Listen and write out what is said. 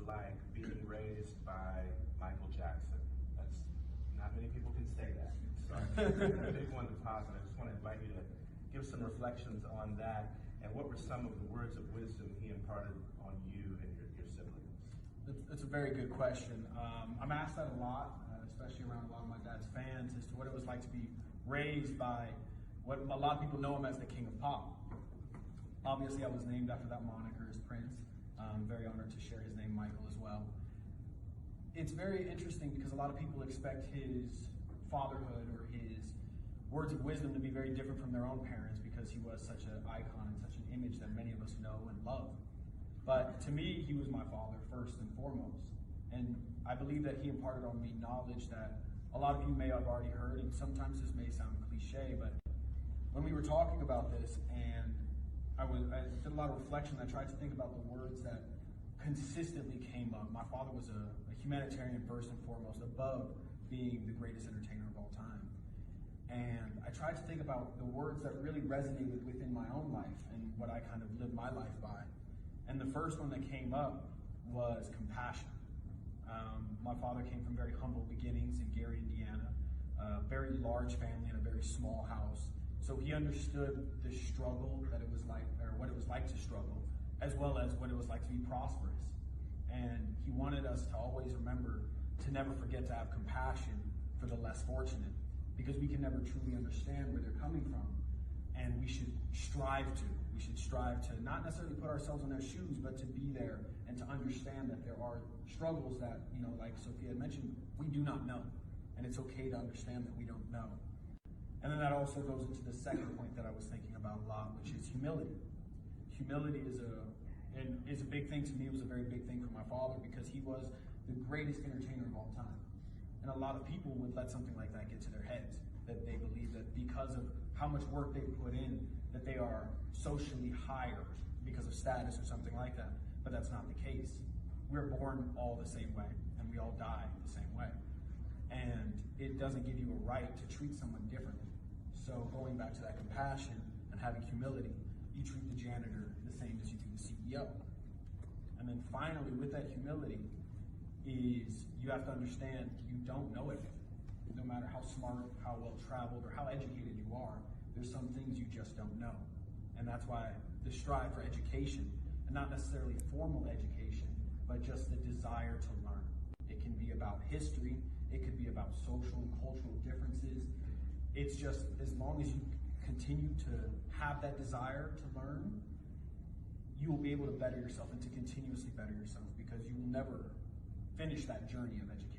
like being raised by Michael Jackson? That's not many people can say that. So a big one to positive. I just want to invite you to give some reflections on that, and what were some of the words of wisdom he imparted on you and your siblings? That's a very good question. I'm asked that a lot, especially around a lot of my dad's fans, as to what it was like to be raised by what a lot of people know him as the King of Pop. Obviously, I was named after that moniker as Prince. I'm very honored to share his name, Michael, as well. It's very interesting because a lot of people expect his fatherhood or his words of wisdom to be very different from their own parents because he was such an icon and such an image that many of us know and love. But to me, he was my father first and foremost. And I believe that he imparted on me knowledge that a lot of you may have already heard, and sometimes this may sound cliche, but when we were talking about this and I did a lot of reflection, I tried to think about the words that consistently came up. My father was a humanitarian first and foremost, above being the greatest entertainer of all time. And I tried to think about the words that really resonated within my own life and what I kind of lived my life by. And the first one that came up was compassion. My father came from very humble beginnings in Gary, Indiana, a very large family in a very small house. So he understood the struggle that it was like, or what it was like to struggle, as well as what it was like to be prosperous. And he wanted us to always remember to never forget to have compassion for the less fortunate, because we can never truly understand where they're coming from. And we should strive to. We should strive to not necessarily put ourselves in their shoes, but to be there and to understand that there are struggles that, you know, like Sophia had mentioned, we do not know. And it's okay to understand that we don't know. And then that also goes into the second point that I was thinking about a lot, which is humility. Humility is a big thing to me. It was a very big thing for my father because he was the greatest entertainer of all time. And a lot of people would let something like that get to their heads, that they believe that because of how much work they put in, that they are socially higher because of status or something like that. But that's not the case. We're born all the same way, and we all die the same way. And it doesn't give you a right to treat someone differently. So going back to that compassion and having humility, you treat the janitor the same as you do the CEO. And then finally, with that humility, is you have to understand you don't know it. No matter how smart, how well traveled, or how educated you are, there's some things you just don't know. And that's why the strive for education, and not necessarily formal education, but just the desire to learn. It can be about history, it could be about social and cultural differences. It's just as long as you continue to have that desire to learn, you will be able to better yourself and to continuously better yourself, because you will never finish that journey of education.